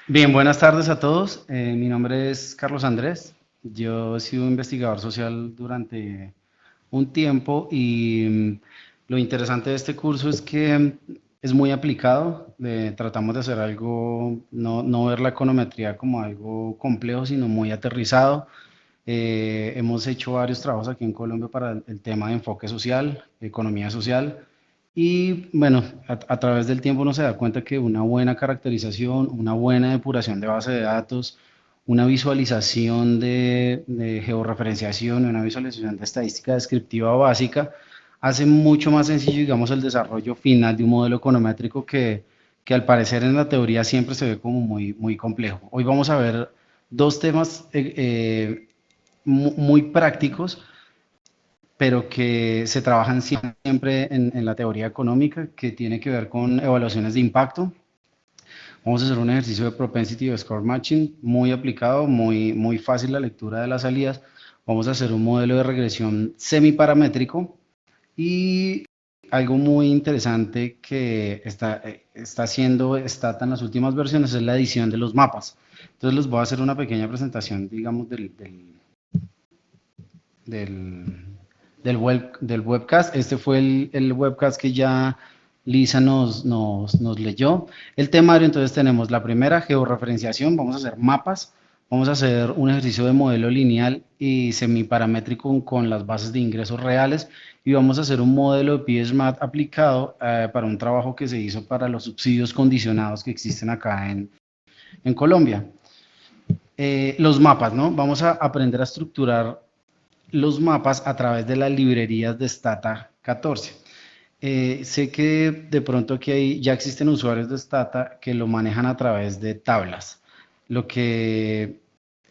Bien, buenas tardes a todos. Mi nombre es Carlos Andrés. Yo he sido investigador social durante un tiempo y lo interesante de este curso es que es muy aplicado. Tratamos de hacer algo, no ver la econometría como algo complejo, sino muy aterrizado. Hemos hecho varios trabajos aquí en Colombia para el tema de enfoque social, economía social. Y bueno, a través del tiempo uno se da cuenta que una buena caracterización, una buena depuración de base de datos, una visualización de georreferenciación y una visualización de estadística descriptiva básica hace mucho más sencillo, digamos, el desarrollo final de un modelo econométrico que al parecer en la teoría siempre se ve como muy complejo. Hoy vamos a ver dos temas muy prácticos, pero que se trabajan siempre en la teoría económica, que tiene que ver con evaluaciones de impacto. Vamos a hacer un ejercicio de propensity of score matching muy aplicado, muy fácil la lectura de las salidas. Vamos a hacer un modelo de regresión semiparamétrico y algo muy interesante que está haciendo Stata en las últimas versiones es la edición de los mapas. Entonces les voy a hacer una pequeña presentación, digamos, del, del webcast. Este fue el webcast que ya Lisa nos leyó. El temario, entonces tenemos la primera, georreferenciación, vamos a hacer mapas, vamos a hacer un ejercicio de modelo lineal y semiparamétrico con las bases de ingresos reales y vamos a hacer un modelo de PSMAT aplicado para un trabajo que se hizo para los subsidios condicionados que existen acá en Colombia. Los mapas, ¿no? Vamos a aprender a estructurar los mapas a través de las librerías de Stata 14. Sé que de pronto aquí ya existen usuarios de Stata que lo manejan a través de tablas. Lo que,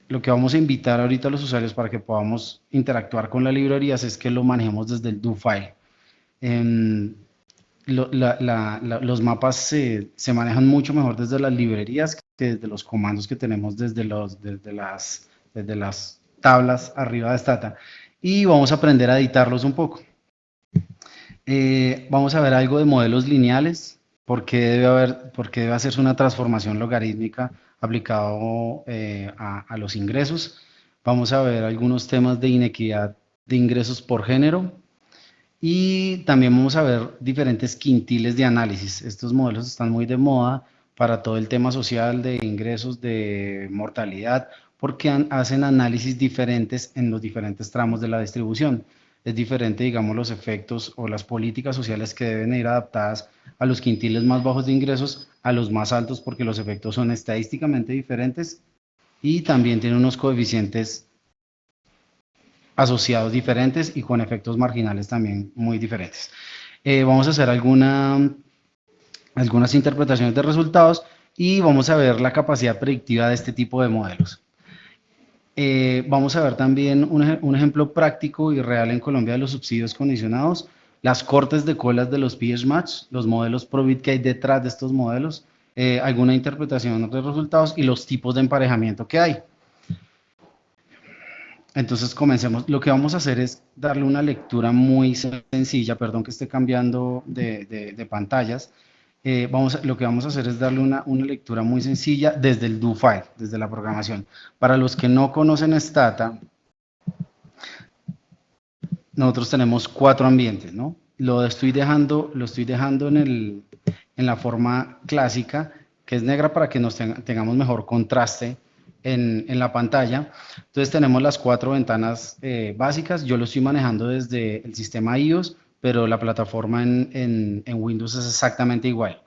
lo que vamos a invitar ahorita a los usuarios para que podamos interactuar con las librerías es que lo manejemos desde el do file. Eh, los mapas se manejan mucho mejor desde las librerías que desde los comandos que tenemos desde las tablas arriba de Stata. Y vamos a aprender a editarlos un poco. Vamos a ver algo de modelos lineales, por qué debe hacerse una transformación logarítmica aplicado a los ingresos. Vamos a ver algunos temas de inequidad de ingresos por género, y también vamos a ver diferentes quintiles de análisis. Estos modelos están muy de moda para todo el tema social de ingresos, de mortalidad, porque hacen análisis diferentes en los diferentes tramos de la distribución. Es diferente, digamos, los efectos o las políticas sociales que deben ir adaptadas a los quintiles más bajos de ingresos a los más altos, porque los efectos son estadísticamente diferentes y también tienen unos coeficientes asociados diferentes y con efectos marginales también muy diferentes. Vamos a hacer algunas interpretaciones de resultados y vamos a ver la capacidad predictiva de este tipo de modelos. Vamos a ver también un ejemplo práctico y real en Colombia de los subsidios condicionados, las cortes de colas de los PSMatch, los modelos ProBit que hay detrás de estos modelos, alguna interpretación de resultados y los tipos de emparejamiento que hay. Entonces comencemos. Lo que vamos a hacer es darle una lectura muy sencilla, perdón que esté cambiando de pantallas. Lo que vamos a hacer es darle una lectura muy sencilla desde el do file, desde la programación. Para los que no conocen Stata, nosotros tenemos cuatro ambientes, ¿no? Lo estoy dejando en la forma clásica, que es negra para que tengamos mejor contraste en la pantalla. Entonces tenemos las cuatro ventanas básicas. Yo lo estoy manejando desde el sistema iOS, pero la plataforma en Windows es exactamente igual.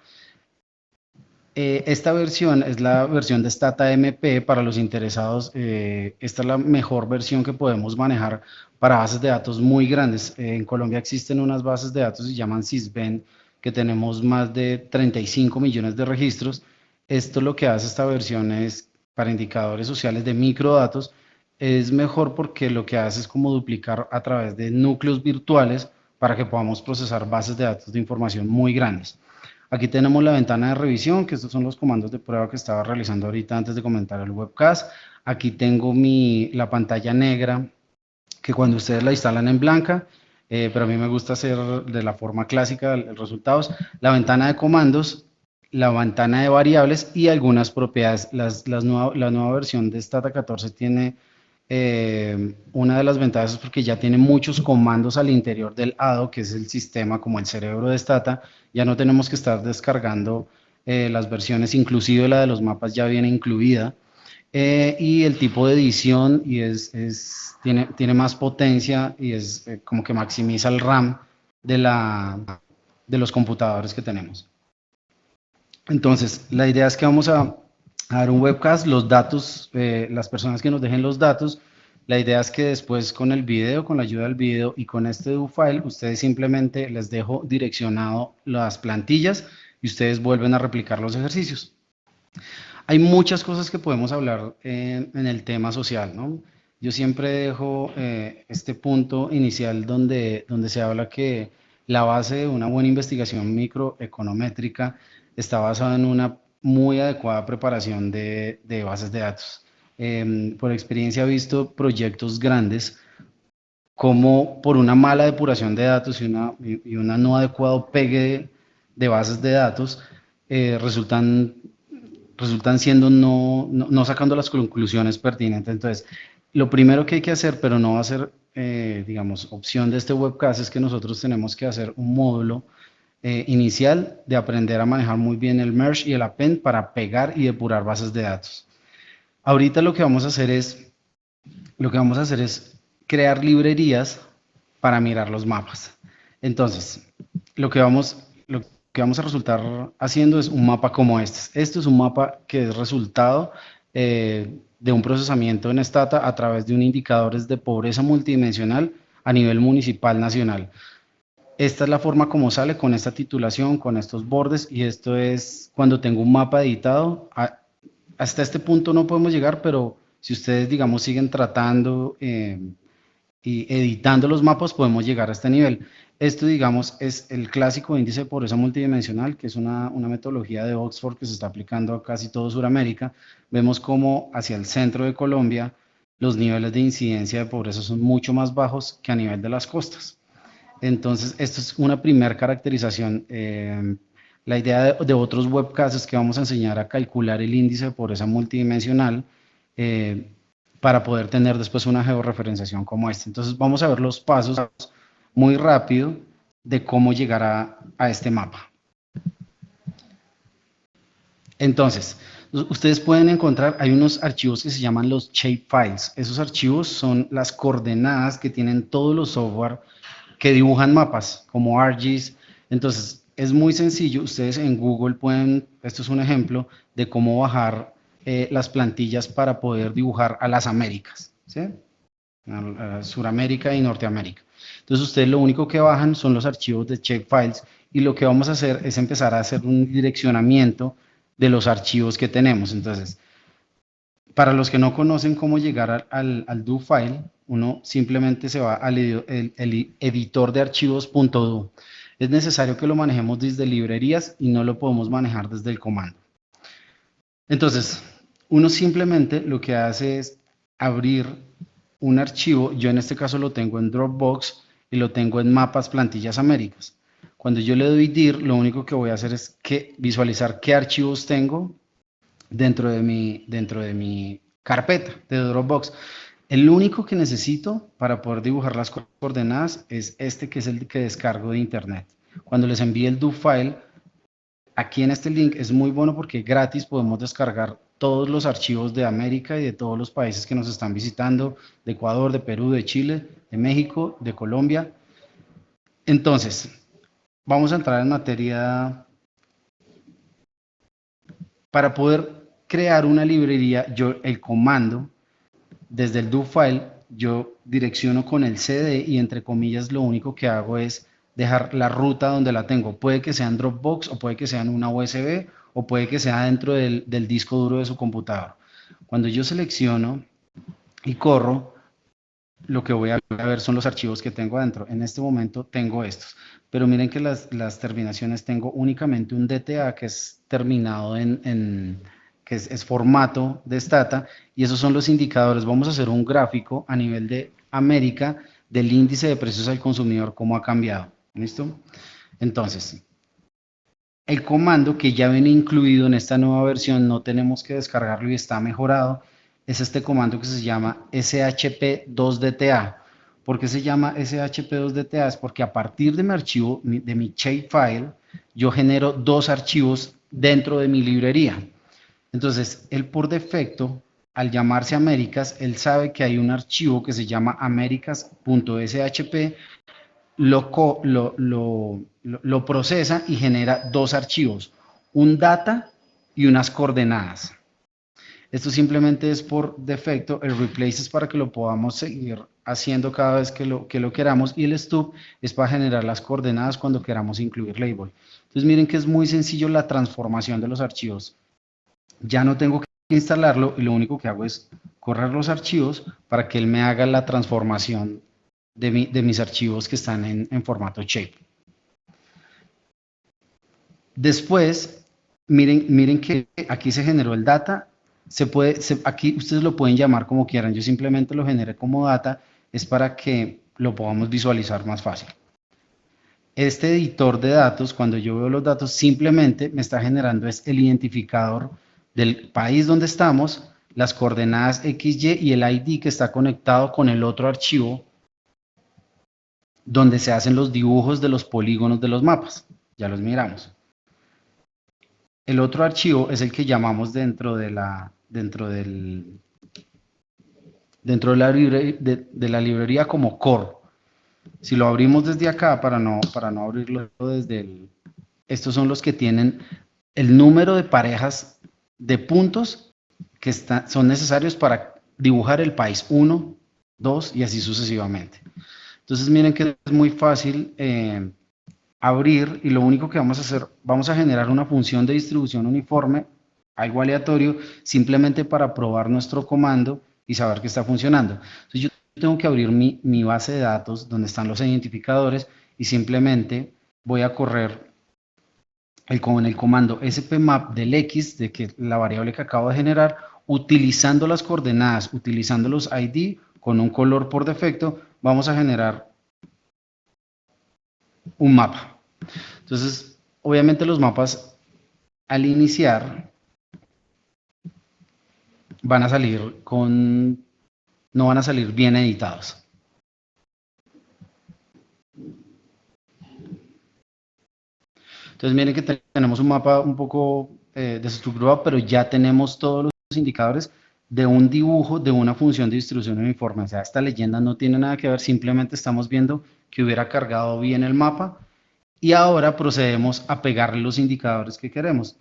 Esta versión es la versión de Stata MP para los interesados. Esta es la mejor versión que podemos manejar para bases de datos muy grandes. En Colombia existen unas bases de datos que se llaman Sysben, que tenemos más de 35 millones de registros. Esto lo que hace esta versión es para indicadores sociales de microdatos. Es mejor porque lo que hace es como duplicar a través de núcleos virtuales para que podamos procesar bases de datos de información muy grandes. Aquí tenemos la ventana de revisión, que estos son los comandos de prueba que estaba realizando ahorita antes de comentar el webcast. Aquí tengo la pantalla negra, que cuando ustedes la instalan en blanca, pero a mí me gusta hacer de la forma clásica los resultados. La ventana de comandos, la ventana de variables y algunas propiedades. La nueva versión de Stata 14 tiene una de las ventajas es porque ya tiene muchos comandos al interior del ADO, que es el sistema como el cerebro de Stata. Ya no tenemos que estar descargando las versiones, inclusive la de los mapas ya viene incluida. Y el tipo de edición tiene más potencia y es como que maximiza el RAM de los computadores que tenemos. Entonces, la idea es que vamos a dar un webcast, los datos, las personas que nos dejen los datos, la idea es que después con el video, con la ayuda del video y con este do file, ustedes simplemente les dejo direccionado las plantillas y ustedes vuelven a replicar los ejercicios. Hay muchas cosas que podemos hablar en el tema social, ¿no? Yo siempre dejo este punto inicial donde se habla que la base de una buena investigación microeconométrica está basada en una muy adecuada preparación de bases de datos. Por experiencia he visto proyectos grandes como por una mala depuración de datos y una no adecuado pegue de bases de datos, resultan siendo no sacando las conclusiones pertinentes. Entonces, lo primero que hay que hacer, pero no va a ser, digamos, opción de este webcast, es que nosotros tenemos que hacer un módulo inicial de aprender a manejar muy bien el merge y el append para pegar y depurar bases de datos. Ahorita lo que vamos a hacer es crear librerías para mirar los mapas. Entonces, lo que vamos a resultar haciendo es un mapa como este. Este es un mapa que es resultado de un procesamiento en Stata a través de un indicadores de pobreza multidimensional a nivel municipal nacional. Esta es la forma como sale con esta titulación, con estos bordes, y esto es cuando tengo un mapa editado. Hasta este punto no podemos llegar, pero si ustedes, digamos, siguen tratando y editando los mapas, podemos llegar a este nivel. Esto, digamos, es el clásico índice de pobreza multidimensional, que es una metodología de Oxford que se está aplicando a casi todo Sudamérica. Vemos cómo hacia el centro de Colombia los niveles de incidencia de pobreza son mucho más bajos que a nivel de las costas. Entonces, esto es una primera caracterización. La idea de otros webcasts es que vamos a enseñar a calcular el índice de pobreza multidimensional eh, para poder tener después una georreferenciación como esta. Entonces, vamos a ver los pasos muy rápido de cómo llegar a este mapa. Entonces, ustedes pueden encontrar, hay unos archivos que se llaman los shapefiles. Esos archivos son las coordenadas que tienen todos los software que dibujan mapas, como ArcGIS. Entonces, es muy sencillo. Ustedes en Google pueden, esto es un ejemplo de cómo bajar las plantillas para poder dibujar a las Américas, ¿sí? A Suramérica y Norteamérica. Entonces, ustedes lo único que bajan son los archivos de shapefiles y lo que vamos a hacer es empezar a hacer un direccionamiento de los archivos que tenemos. Entonces, para los que no conocen cómo llegar al do file, uno simplemente se va al editor de archivos.do. Es necesario que lo manejemos desde librerías y no lo podemos manejar desde el comando. Entonces, uno simplemente lo que hace es abrir un archivo. Yo en este caso lo tengo en Dropbox y lo tengo en mapas plantillas Américas. Cuando yo le doy dir, lo único que voy a hacer es visualizar qué archivos tengo dentro de mi carpeta de Dropbox. El único que necesito para poder dibujar las coordenadas es este, que es el que descargo de internet. Cuando les envíe el do file, aquí en este link es muy bueno porque gratis podemos descargar todos los archivos de América y de todos los países que nos están visitando, de Ecuador, de Perú, de Chile, de México, de Colombia. Entonces, vamos a entrar en materia. Para poder crear una librería, el comando, desde el do file, yo direcciono con el cd y entre comillas lo único que hago es dejar la ruta donde la tengo. Puede que sea en Dropbox o puede que sea en una USB o puede que sea dentro del disco duro de su computador. Cuando yo selecciono y corro, lo que voy a ver son los archivos que tengo adentro. En este momento tengo estos, pero miren que las terminaciones, tengo únicamente un DTA que es terminado que es formato de Stata, y esos son los indicadores. Vamos a hacer un gráfico a nivel de América del índice de precios al consumidor, cómo ha cambiado. ¿Listo? Entonces, El comando que ya viene incluido en esta nueva versión, no tenemos que descargarlo y está mejorado, es este comando que se llama shp2dta. ¿Por qué se llama shp2dta? Es porque a partir de mi archivo, de mi shapefile, yo genero dos archivos dentro de mi librería. Entonces, él por defecto, al llamarse Américas, él sabe que hay un archivo que se llama americas.shp, lo procesa y genera dos archivos, un data y unas coordenadas. Esto simplemente es por defecto, el replace es para que lo podamos seguir haciendo cada vez que lo queramos, y el stub es para generar las coordenadas cuando queramos incluir label. Entonces miren que es muy sencillo la transformación de los archivos. Ya no tengo que instalarlo y lo único que hago es correr los archivos para que él me haga la transformación de mis archivos que están en formato shape. Después, miren que aquí se generó el data. Aquí ustedes lo pueden llamar como quieran. Yo simplemente lo generé como data. Es para que lo podamos visualizar más fácil. Este editor de datos, cuando yo veo los datos, simplemente me está generando es el identificador del país donde estamos, las coordenadas XY y el ID que está conectado con el otro archivo donde se hacen los dibujos de los polígonos de los mapas. Ya los miramos. El otro archivo es el que llamamos dentro de la librería como core. Si lo abrimos desde acá, para no abrirlo desde el... Estos son los que tienen el número de parejas de puntos que son necesarios para dibujar el país 1, 2 y así sucesivamente. Entonces miren que es muy fácil abrir, y lo único que vamos a hacer, vamos a generar una función de distribución uniforme, algo aleatorio, simplemente para probar nuestro comando y saber que está funcionando. Entonces yo tengo que abrir mi base de datos donde están los identificadores y simplemente voy a correr con el comando spmap del x, de que la variable que acabo de generar, utilizando las coordenadas, utilizando los ID con un color por defecto, vamos a generar un mapa. Entonces, obviamente los mapas al iniciar van a salir no van a salir bien editados. Entonces miren que tenemos un mapa un poco desestructurado, pero ya tenemos todos los indicadores de un dibujo de una función de distribución uniforme. O sea, esta leyenda no tiene nada que ver, simplemente estamos viendo que hubiera cargado bien el mapa, y ahora procedemos a pegarle los indicadores que queremos.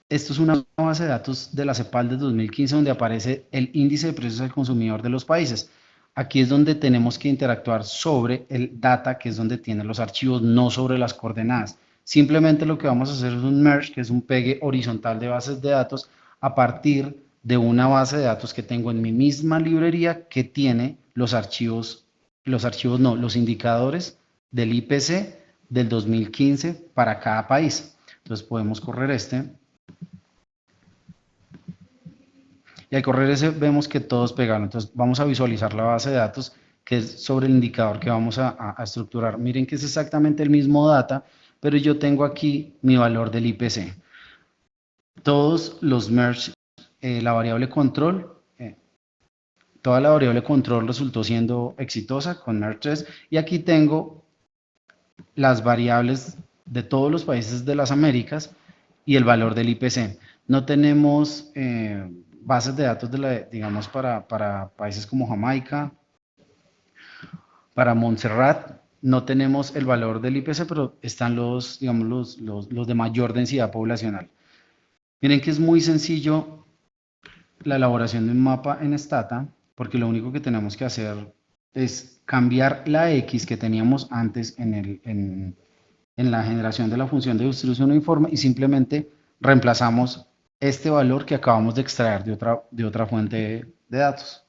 Esto es una base de datos de la CEPAL de 2015 donde aparece el índice de precios al consumidor de los países. Aquí es donde tenemos que interactuar sobre el data, que es donde tiene los archivos, no sobre las coordenadas. Simplemente lo que vamos a hacer es un merge, que es un pegue horizontal de bases de datos a partir de una base de datos que tengo en mi misma librería que tiene los indicadores del IPC del 2015 para cada país. Entonces podemos correr este. Y al correr ese vemos que todos pegaron. Entonces vamos a visualizar la base de datos que es sobre el indicador que vamos a estructurar. Miren que es exactamente el mismo data, pero yo tengo aquí mi valor del IPC. Todos los merge, la variable control, toda la variable control resultó siendo exitosa con merge 3, y aquí tengo las variables de todos los países de las Américas y el valor del IPC. No tenemos bases de datos digamos para países como Jamaica, para Montserrat. No tenemos el valor del IPC, pero están digamos, los de mayor densidad poblacional. Miren que es muy sencillo la elaboración de un mapa en Stata, porque lo único que tenemos que hacer es cambiar la X que teníamos antes en la generación de la función de distribución uniforme, y simplemente reemplazamos este valor que acabamos de extraer de otra fuente de datos.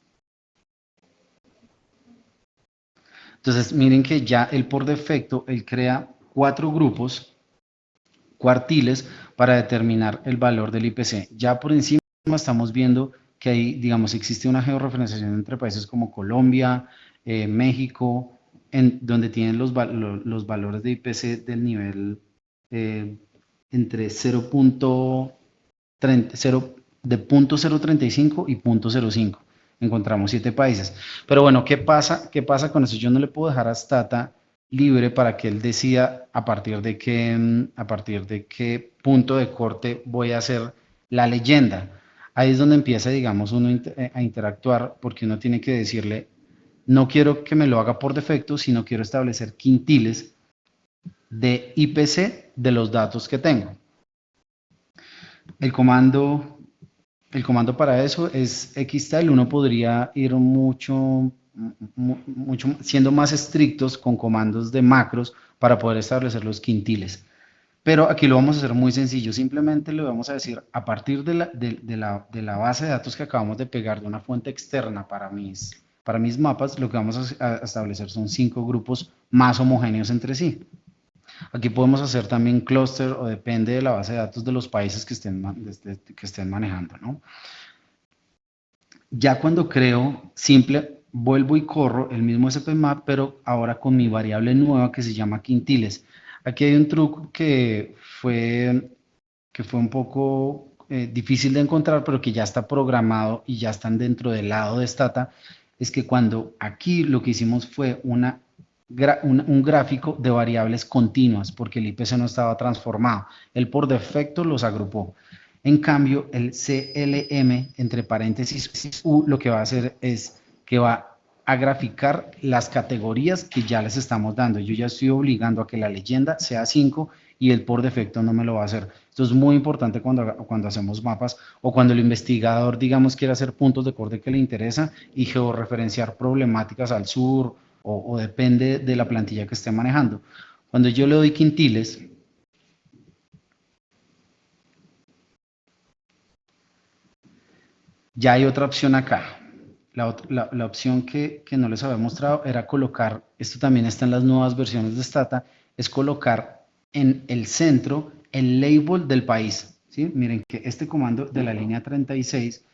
Entonces miren que ya él por defecto, él crea 4 grupos cuartiles para determinar el valor del IPC. Ya por encima estamos viendo que ahí, digamos, existe una georreferenciación entre países como Colombia, México, donde tienen los valores de IPC del nivel entre 0.35 y 0.05. Encontramos 7 países. Pero bueno, ¿qué pasa? ¿Qué pasa con eso? Yo no le puedo dejar a Stata libre para que él decida a partir de qué punto de corte voy a hacer la leyenda. Ahí es donde empieza, digamos, uno a interactuar, porque uno tiene que decirle, no quiero que me lo haga por defecto, sino quiero establecer quintiles de IPC de los datos que tengo. El comando, el comando para eso es xtile. Uno podría ir siendo más estrictos con comandos de macros para poder establecer los quintiles. Pero aquí lo vamos a hacer muy sencillo. Simplemente le vamos a decir, a partir de la base de datos que acabamos de pegar de una fuente externa para mis mapas, lo que vamos a establecer son 5 grupos más homogéneos entre sí. Aquí podemos hacer también clúster o depende de la base de datos de los países que estén manejando, ¿no? Ya cuando creo, vuelvo y corro el mismo SPMap, pero ahora con mi variable nueva que se llama quintiles. Aquí hay un truco que fue un poco difícil de encontrar, pero que ya está programado y ya están dentro del lado de Stata, es que cuando aquí lo que hicimos fue un gráfico de variables continuas, porque el IPC no estaba transformado. Él por defecto los agrupó. En cambio, el CLM, entre paréntesis U, lo que va a hacer es que va a graficar las categorías que ya les estamos dando. Yo ya estoy obligando a que la leyenda sea 5 y él por defecto no me lo va a hacer. Esto es muy importante cuando hacemos mapas o cuando el investigador, digamos, quiere hacer puntos de corte que le interesa y georreferenciar problemáticas al sur o depende de la plantilla que esté manejando. Cuando yo le doy quintiles, ya hay otra opción acá. La opción que no les había mostrado era colocar, esto también está en las nuevas versiones de Stata, es colocar en el centro el label del país. ¿Sí? Miren que este comando de la línea 36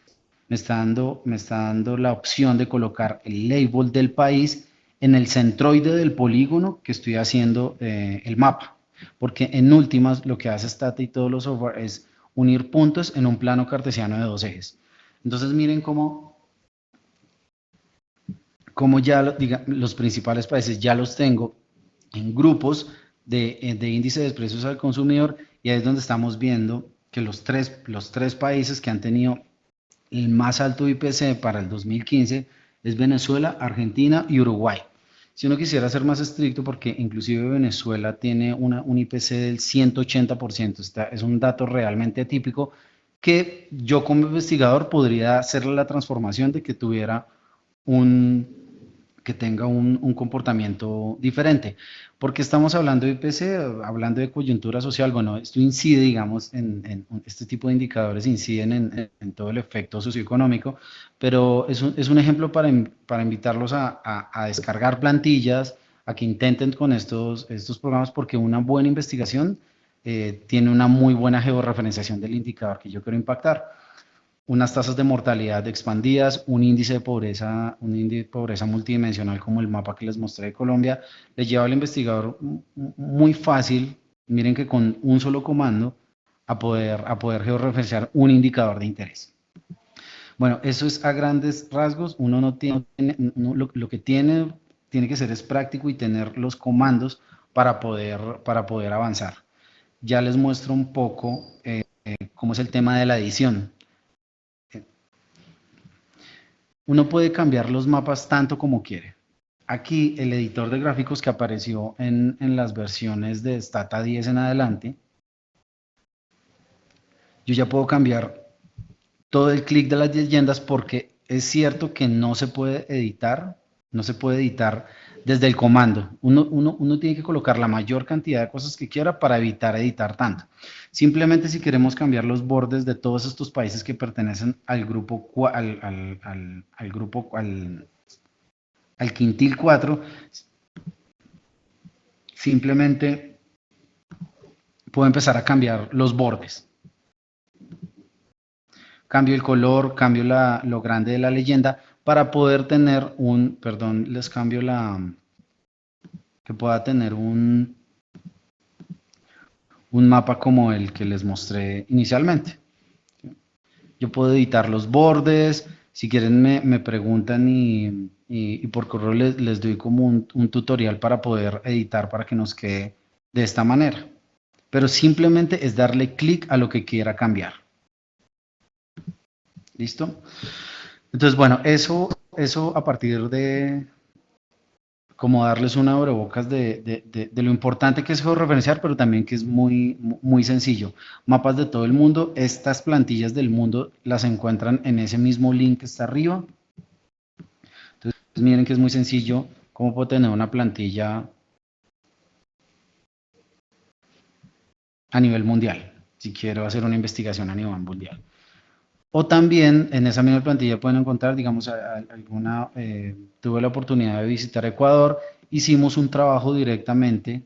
me está dando la opción de colocar el label del país en el centroide del polígono que estoy haciendo el mapa. Porque en últimas lo que hace Stata y todos los software es unir puntos en un plano cartesiano de 2 ejes. Entonces miren cómo ya los principales países ya los tengo en grupos de índice de precios al consumidor y ahí es donde estamos viendo que los tres países que han tenido el más alto IPC para el 2015 es Venezuela, Argentina y Uruguay. Si uno quisiera ser más estricto, porque inclusive Venezuela tiene un IPC del 180%, es un dato realmente atípico, que yo como investigador podría hacerle la transformación de que tuviera un, que tenga un comportamiento diferente. Porque estamos hablando de IPC, hablando de coyuntura social, bueno, esto incide, digamos, este tipo de indicadores inciden en todo el efecto socioeconómico, pero es un ejemplo para invitarlos a descargar plantillas, a que intenten con estos programas, porque una buena investigación tiene una muy buena georreferenciación del indicador que yo quiero impactar, unas tasas de mortalidad expandidas, un índice de pobreza multidimensional como el mapa que les mostré de Colombia, le lleva al investigador muy fácil, miren que con un solo comando, a poder georreferenciar un indicador de interés. Bueno, eso es a grandes rasgos, uno no tiene, lo que tiene que ser es práctico y tener los comandos para poder avanzar. Ya les muestro un poco cómo es el tema de la edición. Uno puede cambiar los mapas tanto como quiere. Aquí el editor de gráficos que apareció en las versiones de Stata 10 en adelante, yo ya puedo cambiar todo el clic de las leyendas porque es cierto que no se puede editar desde el comando. Uno tiene que colocar la mayor cantidad de cosas que quiera para evitar editar tanto. Simplemente si queremos cambiar los bordes de todos estos países que pertenecen al grupo, al quintil 4, simplemente puedo empezar a cambiar los bordes. Cambio el color, cambio lo grande de la leyenda para poder tener perdón, les cambio que pueda tener un un mapa como el que les mostré inicialmente. Yo puedo editar los bordes, si quieren me preguntan y por correo les doy como un tutorial para poder editar para que nos quede de esta manera. Pero simplemente es darle clic a lo que quiera cambiar. ¿Listo? Entonces, bueno, eso a partir de como darles una abrebocas de lo importante que es georreferenciar, pero también que es muy sencillo. Mapas de todo el mundo, estas plantillas del mundo las encuentran en ese mismo link que está arriba. Entonces, miren que es muy sencillo cómo puedo tener una plantilla a nivel mundial, si quiero hacer una investigación a nivel mundial. O también en esa misma plantilla pueden encontrar, digamos, alguna, tuve la oportunidad de visitar Ecuador, hicimos un trabajo directamente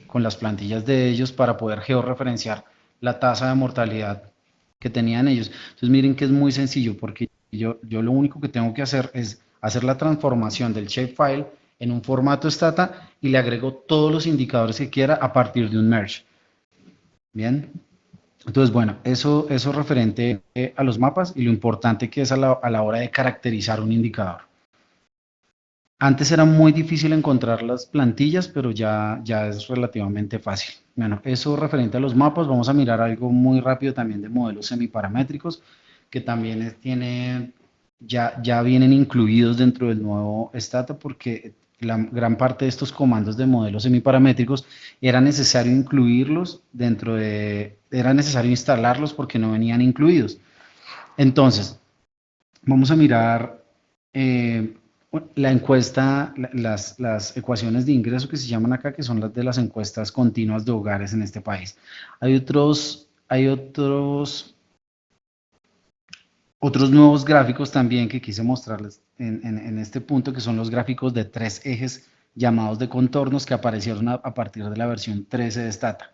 con las plantillas de ellos para poder georreferenciar la tasa de mortalidad que tenían ellos. Entonces miren que es muy sencillo porque yo lo único que tengo que hacer es hacer la transformación del shapefile en un formato stata y le agrego todos los indicadores que quiera a partir de un merge. Bien. Entonces, bueno, eso referente a los mapas y lo importante que es a la hora de caracterizar un indicador. Antes era muy difícil encontrar las plantillas, pero ya es relativamente fácil. Bueno, eso referente a los mapas, vamos a mirar algo muy rápido también de modelos semiparamétricos, que también ya vienen incluidos dentro del nuevo Stata, porque la gran parte de estos comandos de modelos semiparamétricos era necesario incluirlos era necesario instalarlos porque no venían incluidos. Entonces, vamos a mirar la encuesta, las ecuaciones de ingreso que se llaman acá, que son las de las encuestas continuas de hogares en este país. Hay otros nuevos gráficos también que quise mostrarles en este punto, que son los gráficos de 3 ejes llamados de contornos que aparecieron a partir de la versión 13 de Stata.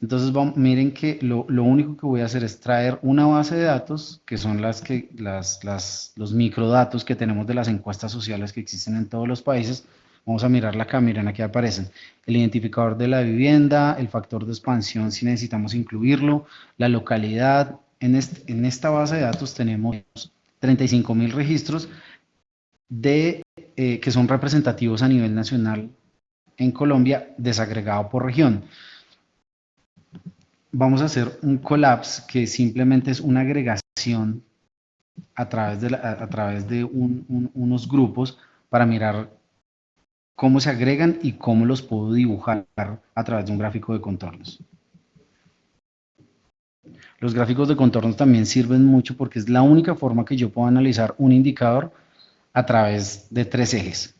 Entonces, miren que lo único que voy a hacer es traer una base de datos, que son los microdatos que tenemos de las encuestas sociales que existen en todos los países. Vamos a mirarla acá, miren, aquí aparecen el identificador de la vivienda, el factor de expansión si necesitamos incluirlo, la localidad. En esta base de datos tenemos 35.000 registros que son representativos a nivel nacional en Colombia, desagregado por región. Vamos a hacer un collapse que simplemente es una agregación a través de unos grupos para mirar cómo se agregan y cómo los puedo dibujar a través de un gráfico de contornos. Los gráficos de contornos también sirven mucho porque es la única forma que yo puedo analizar un indicador a través de 3 ejes.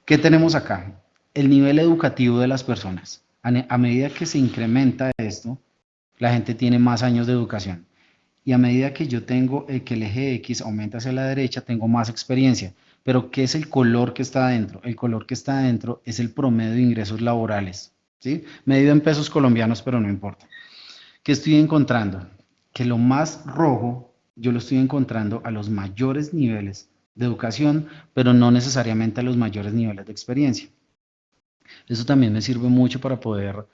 ¿Qué tenemos acá? El nivel educativo de las personas. A medida que se incrementa esto, la gente tiene más años de educación. Y a medida que yo tengo que el eje X aumenta hacia la derecha, tengo más experiencia. Pero ¿qué es el color que está adentro? El color que está adentro es el promedio de ingresos laborales, ¿sí? Medido en pesos colombianos, pero no importa. ¿Qué estoy encontrando? Que lo más rojo yo lo estoy encontrando a los mayores niveles de educación, pero no necesariamente a los mayores niveles de experiencia. Eso también me sirve mucho para poder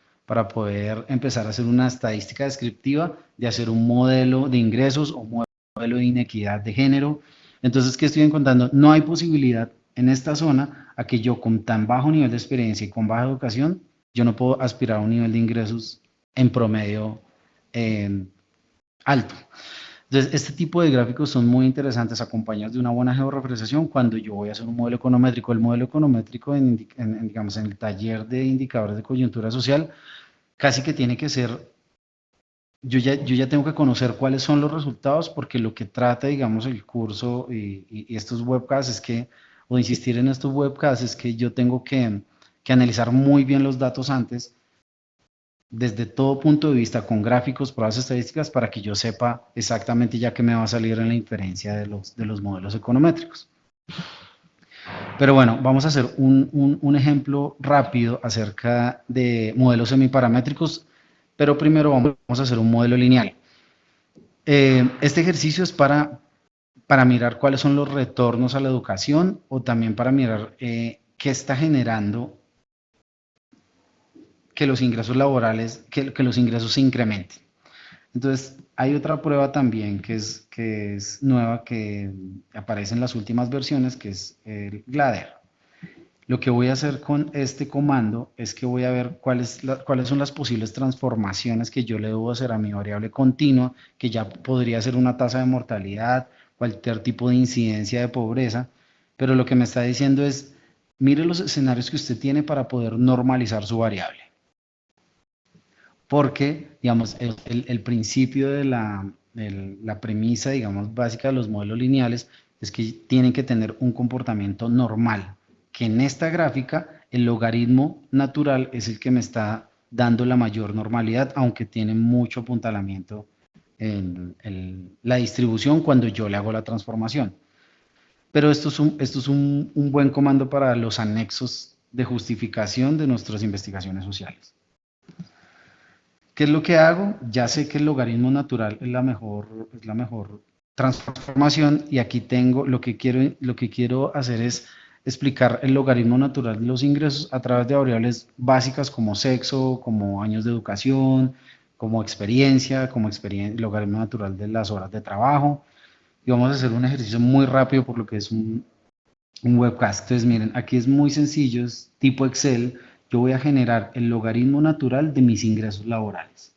empezar a hacer una estadística descriptiva de hacer un modelo de ingresos o un modelo de inequidad de género. Entonces, ¿qué estoy encontrando? No hay posibilidad en esta zona a que yo con tan bajo nivel de experiencia y con baja educación, yo no puedo aspirar a un nivel de ingresos en promedio alto. Entonces, este tipo de gráficos son muy interesantes acompañados de una buena georreferenciación cuando yo voy a hacer un modelo econométrico. El modelo econométrico, digamos, en el taller de indicadores de coyuntura social, casi que tiene que ser, yo ya tengo que conocer cuáles son los resultados porque lo que trata, digamos, el curso y estos webcasts es que, o insistir en estos webcasts es que yo tengo que analizar muy bien los datos antes desde todo punto de vista, con gráficos, pruebas estadísticas, para que yo sepa exactamente ya qué me va a salir en la inferencia de los modelos econométricos. Pero bueno, vamos a hacer un ejemplo rápido acerca de modelos semiparamétricos, pero primero vamos a hacer un modelo lineal. Este ejercicio es para mirar cuáles son los retornos a la educación o también para mirar qué está generando que los ingresos laborales, que los ingresos se incrementen. Entonces, hay otra prueba también que es nueva, que aparece en las últimas versiones, que es el ladder. Lo que voy a hacer con este comando es que voy a ver cuáles son las posibles transformaciones que yo le debo hacer a mi variable continua, que ya podría ser una tasa de mortalidad, cualquier tipo de incidencia de pobreza, pero lo que me está diciendo es, mire los escenarios que usted tiene para poder normalizar su variable. Porque, digamos, el principio de la premisa, digamos, básica de los modelos lineales es que tienen que tener un comportamiento normal, que en esta gráfica el logaritmo natural es el que me está dando la mayor normalidad, aunque tiene mucho apuntalamiento en la distribución cuando yo le hago la transformación. Pero esto es un buen comando para los anexos de justificación de nuestras investigaciones sociales. ¿Qué es lo que hago? Ya sé que el logaritmo natural es la mejor transformación, y aquí tengo lo que quiero hacer es explicar el logaritmo natural de los ingresos a través de variables básicas como sexo, como años de educación, como experiencia, logaritmo natural de las horas de trabajo. Y vamos a hacer un ejercicio muy rápido por lo que es un webcast. Entonces, miren, aquí es muy sencillo, es tipo Excel. Yo voy a generar el logaritmo natural de mis ingresos laborales.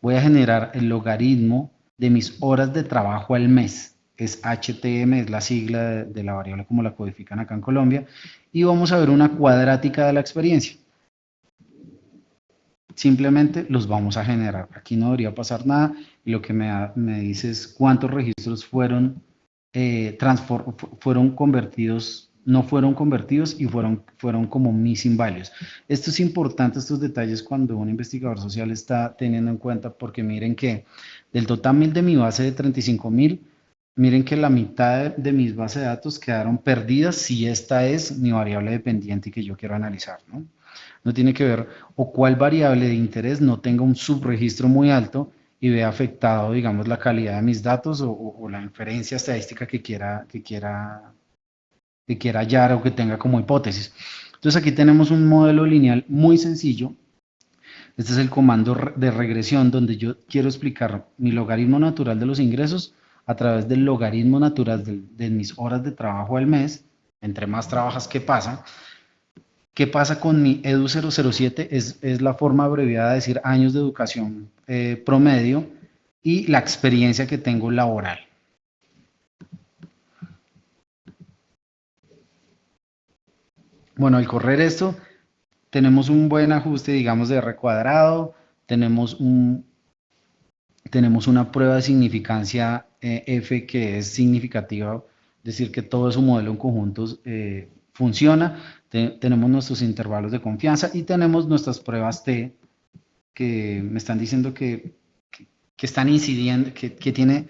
Voy a generar el logaritmo de mis horas de trabajo al mes. Es HTM, es la sigla de la variable como la codifican acá en Colombia. Y vamos a ver una cuadrática de la experiencia. Simplemente los vamos a generar. Aquí no debería pasar nada. Y lo que me dice es cuántos registros fueron convertidos, no fueron convertidos y fueron como missing values. Esto es importante, estos detalles, cuando un investigador social está teniendo en cuenta, porque miren que del total de mi base de 35.000, miren que la mitad de mis bases de datos quedaron perdidas si esta es mi variable dependiente y que yo quiero analizar, ¿no? No tiene que ver, o cuál variable de interés no tenga un subregistro muy alto y vea afectado, digamos, la calidad de mis datos o la inferencia estadística que quiera hallar o que tenga como hipótesis. Entonces aquí tenemos un modelo lineal muy sencillo. Este es el comando de regresión, donde yo quiero explicar mi logaritmo natural de los ingresos a través del logaritmo natural de mis horas de trabajo al mes. Entre más trabajas, ¿qué pasa? ¿Qué pasa con mi EDU 007? Es la forma abreviada de decir años de educación promedio y la experiencia que tengo laboral. Bueno, al correr esto, tenemos un buen ajuste, digamos, de R cuadrado, tenemos una prueba de significancia F que es significativa, es decir, que todo su modelo en conjuntos funciona. Tenemos nuestros intervalos de confianza y tenemos nuestras pruebas T que me están diciendo que están incidiendo, que tiene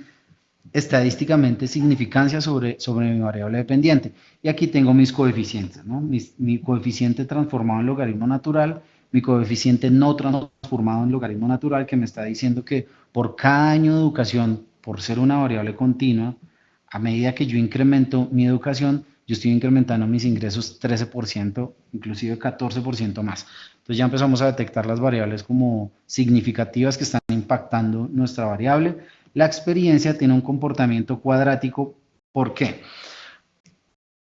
estadísticamente significancia sobre mi variable dependiente. Y aquí tengo mis coeficientes, ¿no? Mi coeficiente transformado en logaritmo natural, mi coeficiente no transformado en logaritmo natural, que me está diciendo que por cada año de educación, por ser una variable continua, a medida que yo incremento mi educación, yo estoy incrementando mis ingresos 13%, inclusive 14% más. Entonces ya empezamos a detectar las variables como significativas que están impactando nuestra variable. La experiencia tiene un comportamiento cuadrático. ¿Por qué?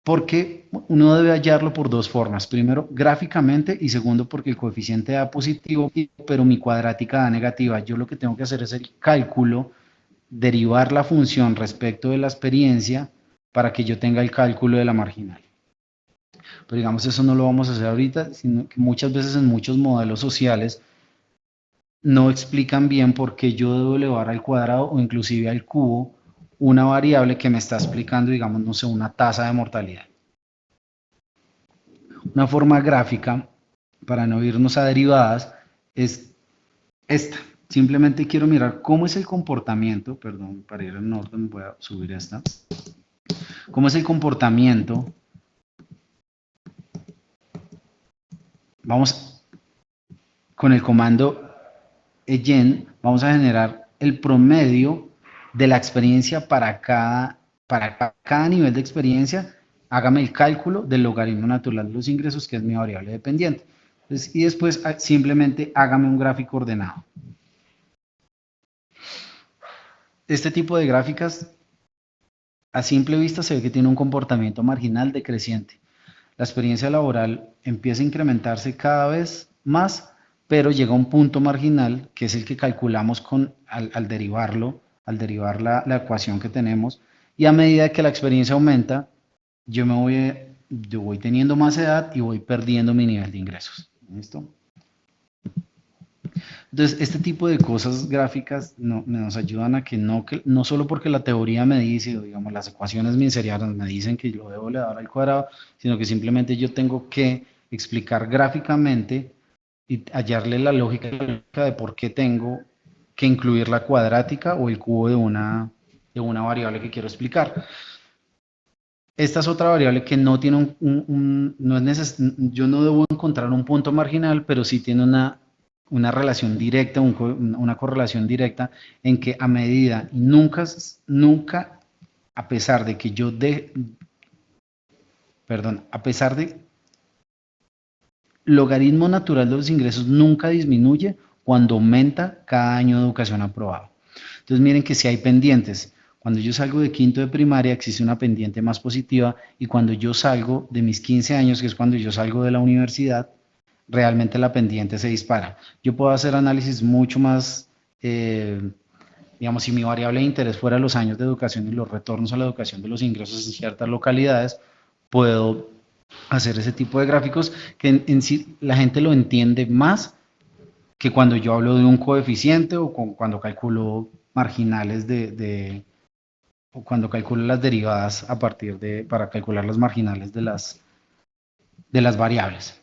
Porque uno debe hallarlo por dos formas. Primero, gráficamente, y segundo, porque el coeficiente da positivo, pero mi cuadrática da negativa. Yo lo que tengo que hacer es el cálculo, derivar la función respecto de la experiencia para que yo tenga el cálculo de la marginal. Pero digamos, eso no lo vamos a hacer ahorita, sino que muchas veces en muchos modelos sociales no explican bien por qué yo debo elevar al cuadrado o inclusive al cubo una variable que me está explicando, digamos, no sé, una tasa de mortalidad. Una forma gráfica, para no irnos a derivadas, es esta. Simplemente quiero mirar cómo es el comportamiento, perdón, para ir en orden voy a subir esta. ¿Cómo es el comportamiento? Vamos con el comando gen, vamos a generar el promedio de la experiencia para cada nivel de experiencia. Hágame el cálculo del logaritmo natural de los ingresos, que es mi variable dependiente. Entonces, y después simplemente hágame un gráfico ordenado. Este tipo de gráficas a simple vista se ve que tiene un comportamiento marginal decreciente. La experiencia laboral empieza a incrementarse cada vez más, pero llega a un punto marginal, que es el que calculamos al derivarlo, al derivar la ecuación que tenemos, y a medida que la experiencia aumenta, yo voy teniendo más edad y voy perdiendo mi nivel de ingresos. ¿Listo? Entonces, este tipo de cosas gráficas nos ayudan a que no solo porque la teoría me dice, o digamos, las ecuaciones minserianas me dicen que lo debo elevar al cuadrado, sino que simplemente yo tengo que explicar gráficamente y hallarle la lógica de por qué tengo que incluir la cuadrática o el cubo de una variable que quiero explicar. Esta es otra variable que no tiene no es yo no debo encontrar un punto marginal, pero sí tiene una relación directa, una correlación directa en que a medida, nunca, a pesar de que a pesar de logaritmo natural de los ingresos nunca disminuye cuando aumenta cada año de educación aprobado. Entonces miren que si hay pendientes, cuando yo salgo de quinto de primaria existe una pendiente más positiva y cuando yo salgo de mis 15 años, que es cuando yo salgo de la universidad, realmente la pendiente se dispara. Yo puedo hacer análisis mucho más, digamos, si mi variable de interés fuera los años de educación y los retornos a la educación de los ingresos en ciertas localidades, puedo hacer ese tipo de gráficos que en sí la gente lo entiende más que cuando yo hablo de un coeficiente o cuando calculo marginales o cuando calculo las derivadas para calcular los marginales de las variables.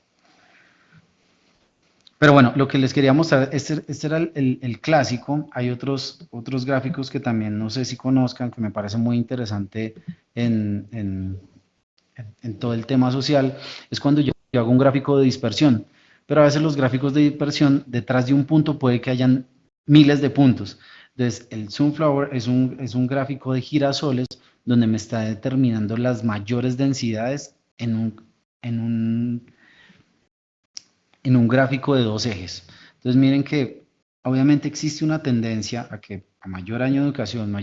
Pero bueno, lo que les quería mostrar, este era el clásico. Hay otros gráficos que también no sé si conozcan, que me parece muy interesante en todo el tema social, es cuando yo hago un gráfico de dispersión. Pero a veces los gráficos de dispersión, detrás de un punto puede que hayan miles de puntos. Entonces, el Sunflower es un gráfico de girasoles donde me está determinando las mayores densidades en un en un gráfico de dos ejes. Entonces miren que obviamente existe una tendencia a que a mayor año de educación,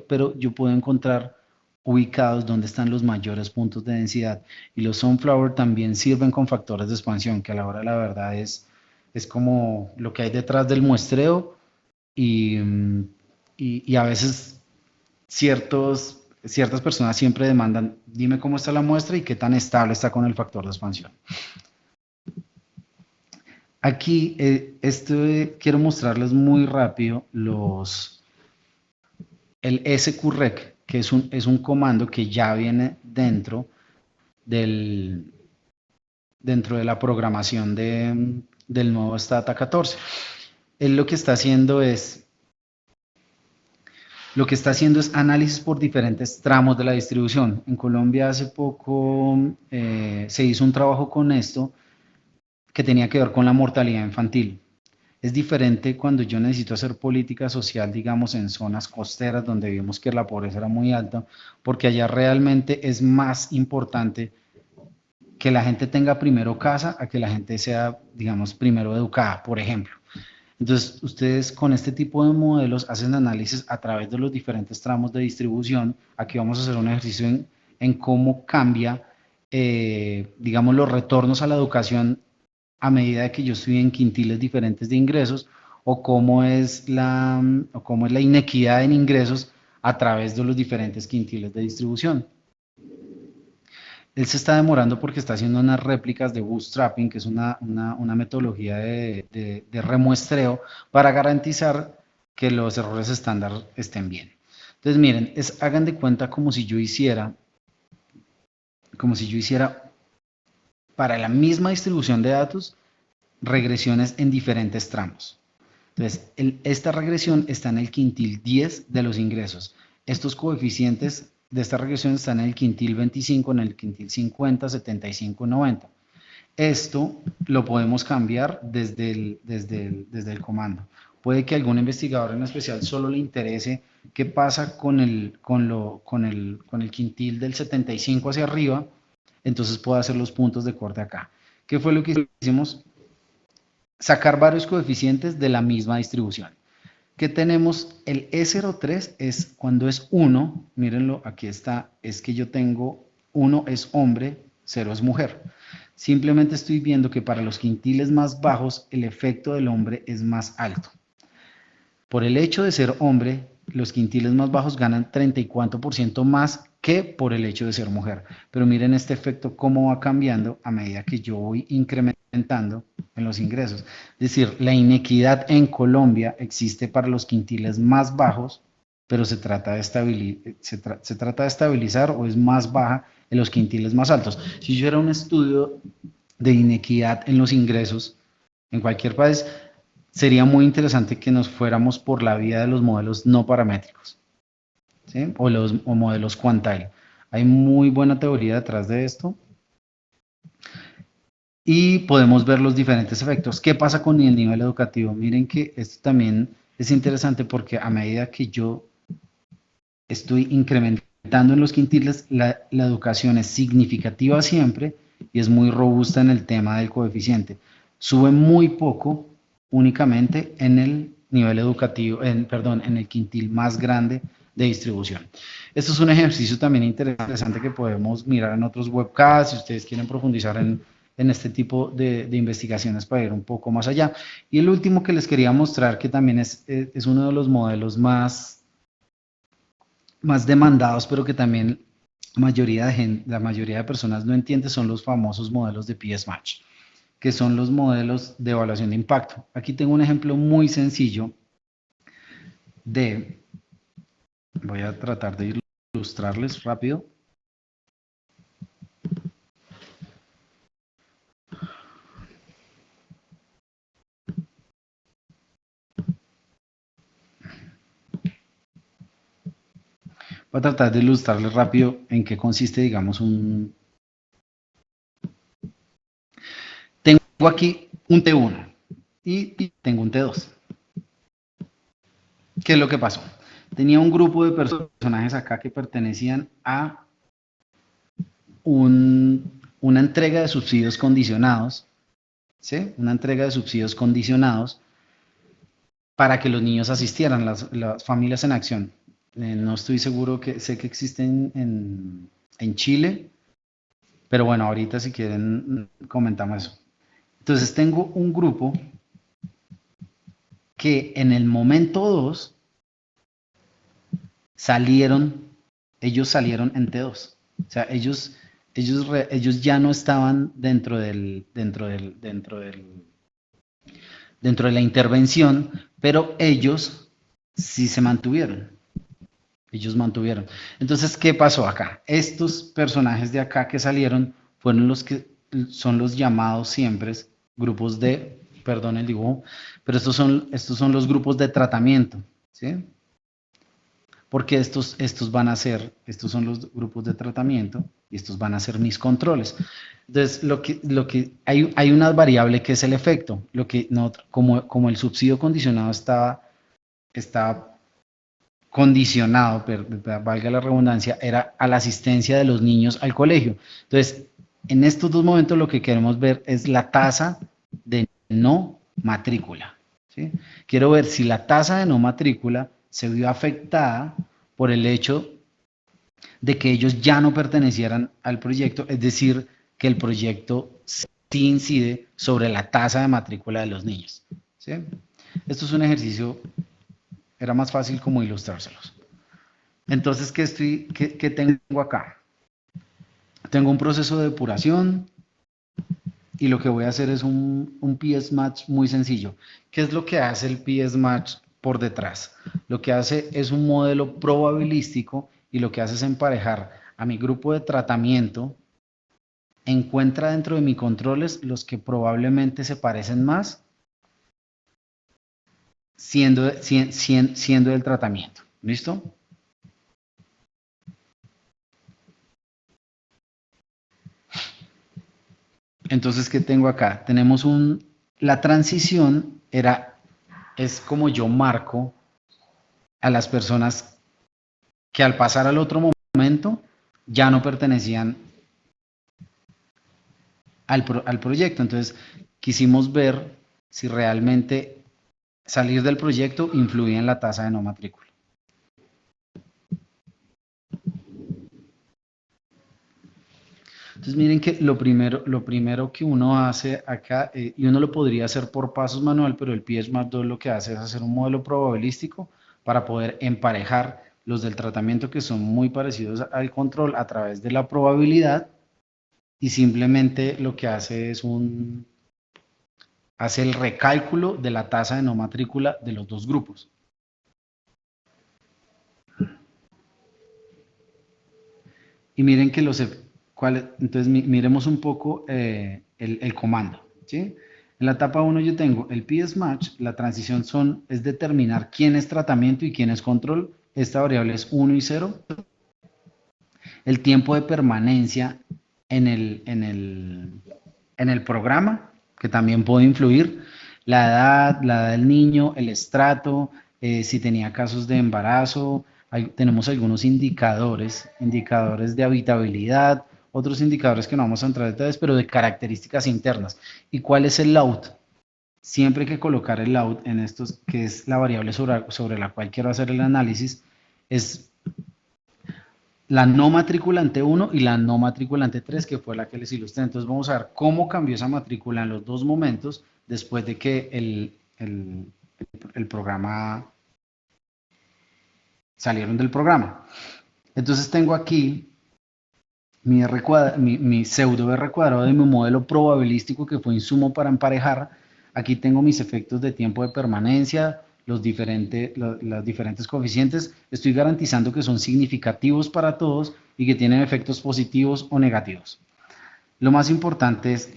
pero yo puedo encontrar ubicados donde están los mayores puntos de densidad. Y los Sunflower también sirven con factores de expansión, que a la hora de la verdad es como lo que hay detrás del muestreo y, y a veces ciertas personas siempre demandan, dime cómo está la muestra y qué tan estable está con el factor de expansión. Aquí, quiero mostrarles muy rápido el sqrec, que es un comando que ya viene dentro de la programación del nuevo Stata 14. Él lo que está haciendo es análisis por diferentes tramos de la distribución. En Colombia hace poco se hizo un trabajo con esto que tenía que ver con la mortalidad infantil. Es diferente cuando yo necesito hacer política social, digamos, en zonas costeras donde vimos que la pobreza era muy alta, porque allá realmente es más importante que la gente tenga primero casa a que la gente sea, digamos, primero educada, por ejemplo. Entonces, ustedes con este tipo de modelos hacen análisis a través de los diferentes tramos de distribución. Aquí vamos a hacer un ejercicio en cómo cambia, digamos, los retornos a la educación a medida de que yo estoy en quintiles diferentes de ingresos o cómo es la inequidad en ingresos a través de los diferentes quintiles de distribución. Él se está demorando porque está haciendo unas réplicas de bootstrapping, que es una metodología de remuestreo para garantizar que los errores estándar estén bien. Entonces miren, hagan de cuenta como si yo hiciera para la misma distribución de datos regresiones en diferentes tramos. Entonces, esta regresión está en el quintil 10 de los ingresos. Estos coeficientes de esta regresión están en el quintil 25, en el quintil 50, 75, 90. Esto lo podemos cambiar desde el comando. Puede que a algún investigador en especial solo le interese qué pasa con el quintil del 75 hacia arriba, entonces puede hacer los puntos de corte acá. ¿Qué fue lo que hicimos? sacar varios coeficientes de la misma distribución. ¿Qué tenemos? El E03 es cuando es 1, mírenlo, aquí está, es que yo tengo 1 es hombre, 0 es mujer. Simplemente estoy viendo que para los quintiles más bajos el efecto del hombre es más alto. Por el hecho de ser hombre, los quintiles más bajos ganan 34% más que por el hecho de ser mujer. Pero miren este efecto cómo va cambiando a medida que yo voy incrementando en los ingresos. Es decir, la inequidad en Colombia existe para los quintiles más bajos, pero se trata de estabilizar o es más baja en los quintiles más altos. Si yo era un estudio de inequidad en los ingresos en cualquier país, sería muy interesante que nos fuéramos por la vía de los modelos no paramétricos, ¿sí? O modelos quantile. Hay muy buena teoría detrás de esto y podemos ver los diferentes efectos. ¿Qué pasa con el nivel educativo? Miren que esto también es interesante porque a medida que yo estoy incrementando en los quintiles, la educación es significativa siempre y es muy robusta en el tema del coeficiente. Sube muy poco únicamente en el nivel educativo, perdón, en el quintil más grande de distribución. Esto es un ejercicio también interesante que podemos mirar en otros webcasts si ustedes quieren profundizar en este tipo de investigaciones para ir un poco más allá. Y el último que les quería mostrar, que también es uno de los modelos más demandados, pero que también la mayoría de personas no entiende, son los famosos modelos de PS Match, que son los modelos de evaluación de impacto. Aquí tengo un ejemplo muy sencillo voy a tratar de ilustrarles rápido. Voy a tratar de ilustrarles rápido en qué consiste, digamos, Tengo aquí un T1 y tengo un T2. ¿Qué es lo que pasó? Tenía un grupo de personajes acá que pertenecían a una entrega de subsidios condicionados, ¿sí? Una entrega de subsidios condicionados para que los niños asistieran, las familias en acción. No estoy seguro, sé que existen en Chile, pero bueno, ahorita si quieren comentamos eso. Entonces tengo un grupo que en el momento 2 ellos salieron en T2. O sea, ellos ya no estaban dentro de la intervención, pero ellos sí se mantuvieron. Ellos mantuvieron. Entonces, ¿qué pasó acá? Estos personajes de acá que salieron fueron los que son los llamados siempre grupos perdón el dibujo, pero estos son los grupos de tratamiento, ¿sí? Porque estos son los grupos de tratamiento y estos van a ser mis controles. Entonces, hay una variable que es el efecto, como el subsidio condicionado está condicionado, valga la redundancia, era a la asistencia de los niños al colegio. Entonces, en estos dos momentos lo que queremos ver es la tasa de no matrícula, ¿sí? Quiero ver si la tasa de no matrícula se vio afectada por el hecho de que ellos ya no pertenecieran al proyecto, es decir, que el proyecto sí incide sobre la tasa de matrícula de los niños, ¿sí? Esto es un ejercicio, era más fácil como ilustrárselos. Entonces, ¿qué tengo acá? Tengo un proceso de depuración y lo que voy a hacer es un PS Match muy sencillo. ¿Qué es lo que hace el PS Match por detrás? Lo que hace es un modelo probabilístico y lo que hace es emparejar a mi grupo de tratamiento, encuentra dentro de mis controles los que probablemente se parecen más siendo del tratamiento. ¿Listo? Entonces, ¿qué tengo acá? Tenemos la transición es como yo marco a las personas que al pasar al otro momento ya no pertenecían al proyecto. Entonces, quisimos ver si realmente salir del proyecto influye en la tasa de no matrícula. Entonces miren que lo primero que uno hace acá, y uno lo podría hacer por pasos manual, pero el PSMAP2 lo que hace es hacer un modelo probabilístico para poder emparejar los del tratamiento que son muy parecidos al control a través de la probabilidad, y simplemente lo que hace es hace el recálculo de la tasa de no matrícula de los dos grupos. Y miren que entonces miremos un poco el comando, ¿sí? En la etapa 1 yo tengo el PS Match, la transición es determinar quién es tratamiento y quién es control. Esta variable es 1 y 0. El tiempo de permanencia en el programa, que también puede influir, la edad del niño, el estrato, si tenía casos de embarazo, tenemos algunos indicadores de habitabilidad, otros indicadores que no vamos a entrar en detalles, pero de características internas. ¿Y cuál es el load? Siempre hay que colocar el load en estos, que es la variable sobre la cual quiero hacer el análisis, es la no matriculante 1 y la no matriculante 3, que fue la que les ilustré. Entonces vamos a ver cómo cambió esa matrícula en los dos momentos después de que el programa salieron del programa. Entonces tengo aquí mi pseudo R cuadrado de mi modelo probabilístico que fue insumo para emparejar. Aquí tengo mis efectos de tiempo de permanencia, los diferentes coeficientes. Estoy garantizando que son significativos para todos y que tienen efectos positivos o negativos. Lo más importante es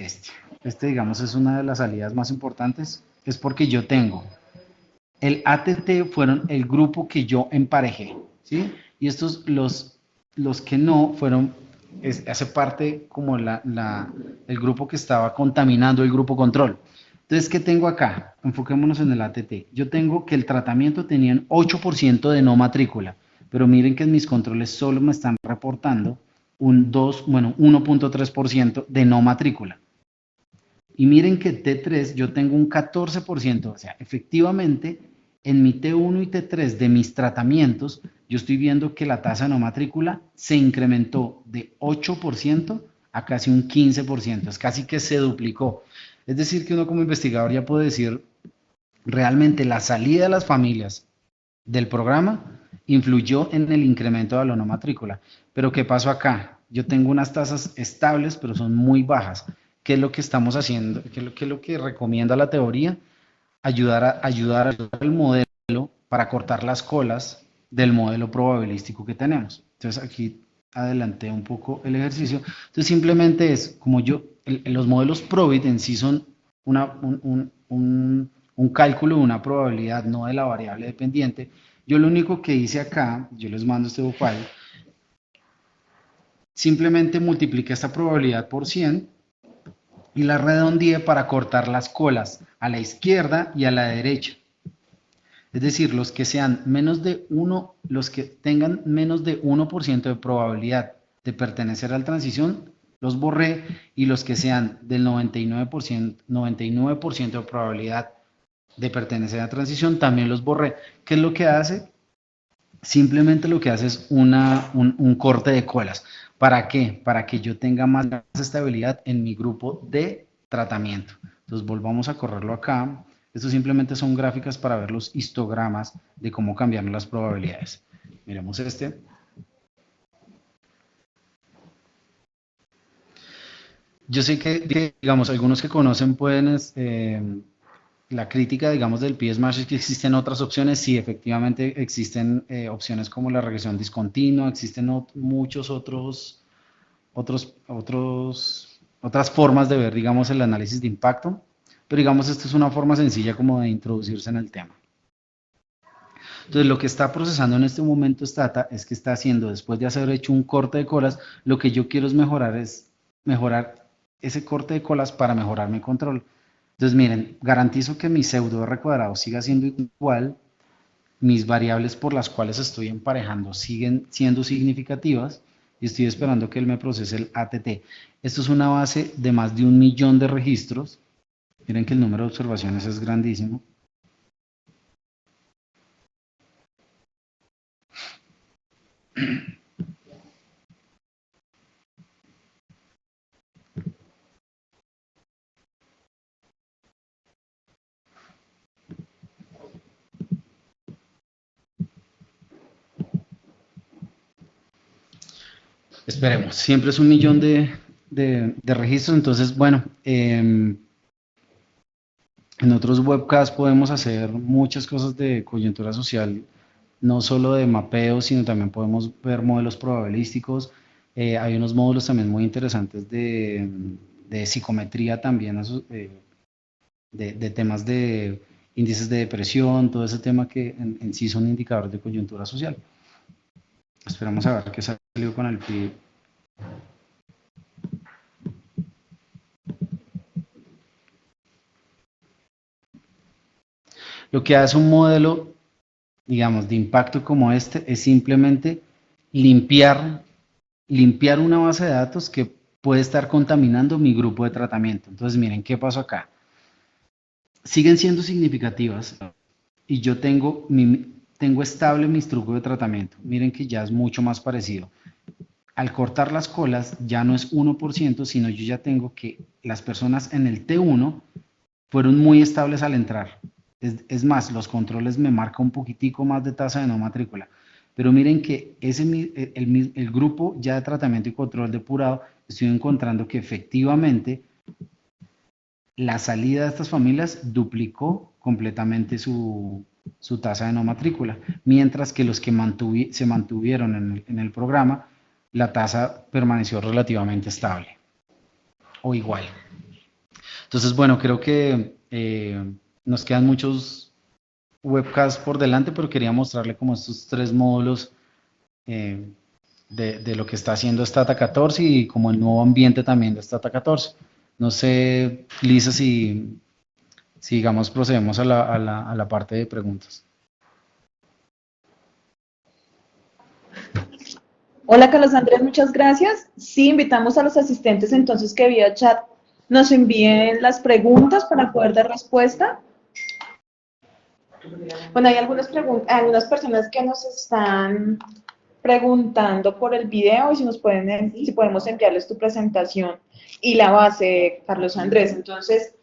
este digamos es una de las salidas más importantes, es porque yo tengo el ATT fueron el grupo que yo emparejé, ¿sí? Y estos, los que no, hace parte como el grupo que estaba contaminando el grupo control. Entonces, ¿qué tengo acá? Enfoquémonos en el ATT. Yo tengo que el tratamiento tenía un 8% de no matrícula, pero miren que en mis controles solo me están reportando un 1.3% de no matrícula. Y miren que T3 yo tengo un 14%, o sea, efectivamente en mi T1 y T3 de mis tratamientos, yo estoy viendo que la tasa de no matrícula se incrementó de 8% a casi un 15%, es casi que se duplicó. Es decir, que uno como investigador ya puede decir, realmente la salida de las familias del programa influyó en el incremento de la no matrícula. Pero ¿qué pasó acá? Yo tengo unas tasas estables, pero son muy bajas. ¿Qué es lo que estamos haciendo? ¿Qué es lo que recomienda la teoría? Ayudar al modelo para cortar las colas del modelo probabilístico que tenemos. Entonces aquí adelanté un poco el ejercicio. Entonces simplemente es como los modelos Probit en sí son un cálculo de una probabilidad, no de la variable dependiente. Yo lo único que hice acá, yo les mando este file, simplemente multipliqué esta probabilidad por 100 y la redondeé para cortar las colas a la izquierda y a la derecha. Es decir, los que sean menos de 1, los que tengan menos de 1% de probabilidad de pertenecer a la transición, los borré, y los que sean del 99% de probabilidad de pertenecer a la transición, también los borré. ¿Qué es lo que hace? Simplemente lo que hace es un corte de colas. ¿Para qué? Para que yo tenga más estabilidad en mi grupo de tratamiento. Entonces volvamos a correrlo acá. Esto simplemente son gráficas para ver los histogramas de cómo cambiaron las probabilidades. Miremos este. Yo sé que digamos, algunos que conocen pueden la crítica, digamos, del PSMASH es que existen otras opciones. Sí, efectivamente existen opciones como la regresión discontinua, existen muchos otras formas de ver, digamos, el análisis de impacto, pero digamos, esta es una forma sencilla como de introducirse en el tema. Entonces, lo que está procesando en este momento Stata es que está haciendo, después de haber hecho un corte de colas, lo que yo quiero es mejorar ese corte de colas para mejorar mi control. Entonces, miren, garantizo que mi pseudo R cuadrado siga siendo igual, mis variables por las cuales estoy emparejando siguen siendo significativas, y estoy esperando que él me procese el ATT. Esto es una base de más de 1 millón de registros, Miren que el número de observaciones es grandísimo. Esperemos, siempre es 1 millón de registros, entonces, bueno, en otros webcasts podemos hacer muchas cosas de coyuntura social, no solo de mapeo, sino también podemos ver modelos probabilísticos. Hay unos módulos también muy interesantes de psicometría también, de temas de índices de depresión, todo ese tema que en sí son indicadores de coyuntura social. Esperamos a ver qué salió con el PIB. Lo que hace un modelo, digamos, de impacto como este es simplemente limpiar, limpiar una base de datos que puede estar contaminando mi grupo de tratamiento. Entonces, miren, ¿qué pasó acá? Siguen siendo significativas y yo tengo estable mis trucos de tratamiento. Miren que ya es mucho más parecido. Al cortar las colas ya no es 1%, sino yo ya tengo que las personas en el T1 fueron muy estables al entrar. Es más, los controles me marca un poquitico más de tasa de no matrícula. Pero miren que el grupo ya de tratamiento y control depurado, estoy encontrando que efectivamente la salida de estas familias duplicó completamente su tasa de no matrícula, mientras que los que se mantuvieron en el programa, la tasa permaneció relativamente estable o igual. Entonces, bueno, creo que nos quedan muchos webcasts por delante, pero quería mostrarle como estos 3 módulos eh, de lo que está haciendo Stata 14 y como el nuevo ambiente también de Stata 14. No sé, Lisa, si digamos procedemos a la parte de preguntas. Hola Carlos Andrés, muchas gracias. Sí, invitamos a los asistentes entonces que vía chat nos envíen las preguntas para poder dar respuesta. Bueno, hay algunas personas que nos están preguntando por el video y si podemos enviarles tu presentación y la base, Carlos Andrés. Entonces,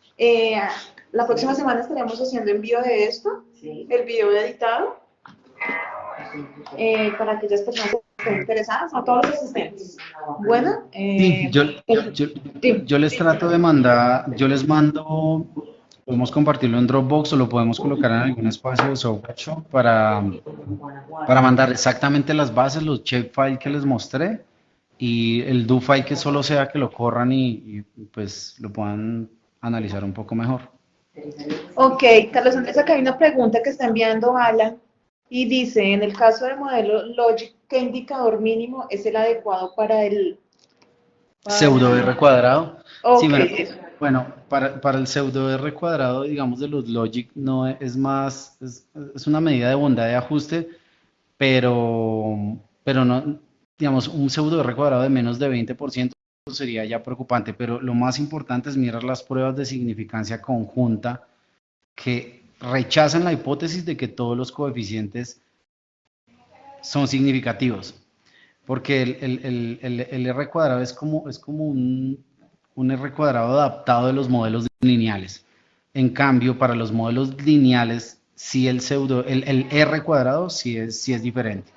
la próxima semana estaremos haciendo envío de esto, el video editado, para aquellas personas que estén interesadas, a todos los asistentes. Bueno, Sí, yo les trato de mandar, yo les mando, podemos compartirlo en Dropbox o lo podemos colocar en algún espacio de SoftShop para mandar exactamente las bases, los shapefile que les mostré y el do file que solo sea que lo corran y pues lo puedan analizar un poco mejor. ok, Carlos Andrés, acá hay una pregunta que está enviando Alan y dice, en el caso del modelo Logic, ¿qué indicador mínimo es el adecuado para el... Pseudo R cuadrado. Sí, Ok, bueno, para el pseudo R cuadrado, digamos, de los logic, no es más, es una medida de bondad de ajuste, pero no, digamos, un pseudo R cuadrado de menos de 20% sería ya preocupante, pero lo más importante es mirar las pruebas de significancia conjunta que rechazan la hipótesis de que todos los coeficientes son significativos. Porque el R cuadrado es como un R cuadrado adaptado de los modelos lineales. En cambio, para los modelos lineales, sí el R cuadrado sí es diferente.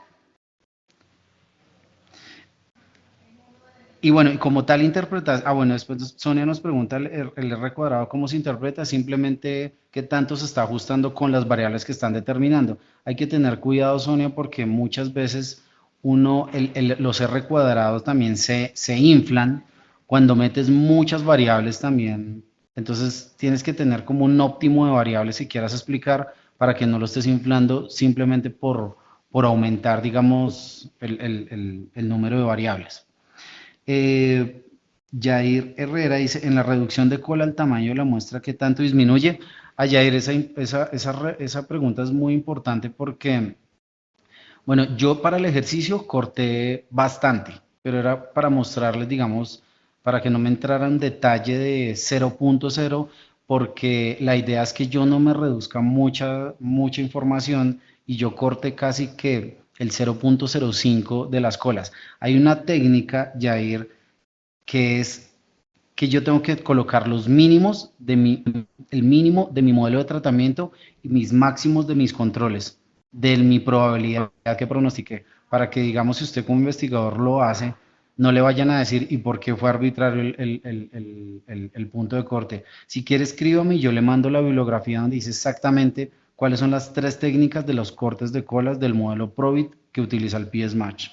Y bueno, y como tal interpretas, bueno, después Sonia nos pregunta el R cuadrado cómo se interpreta, simplemente qué tanto se está ajustando con las variables que están determinando. Hay que tener cuidado, Sonia, porque muchas veces los R cuadrados también se inflan cuando metes muchas variables también. Entonces tienes que tener como un óptimo de variables si quieras explicar para que no lo estés inflando simplemente por aumentar, digamos, el número de variables. Eh, Jair Herrera dice, en la reducción de cola el tamaño de la muestra, ¿qué tanto disminuye? A Jair, esa pregunta es muy importante porque, bueno, yo para el ejercicio corté bastante, pero era para mostrarles, digamos, para que no me entrara en detalle de 0.0, porque la idea es que yo no me reduzca mucha información y yo corte casi que el 0.05 de las colas. Hay una técnica, Jair, que es que yo tengo que colocar los mínimos el mínimo de mi modelo de tratamiento y mis máximos de mis controles, de mi probabilidad que pronostiqué, para que digamos si usted como investigador lo hace, no le vayan a decir y por qué fue arbitrario el punto de corte. Si quiere escríbame y yo le mando la bibliografía donde dice exactamente cuáles son las tres técnicas de los cortes de colas del modelo Probit que utiliza el PS Match.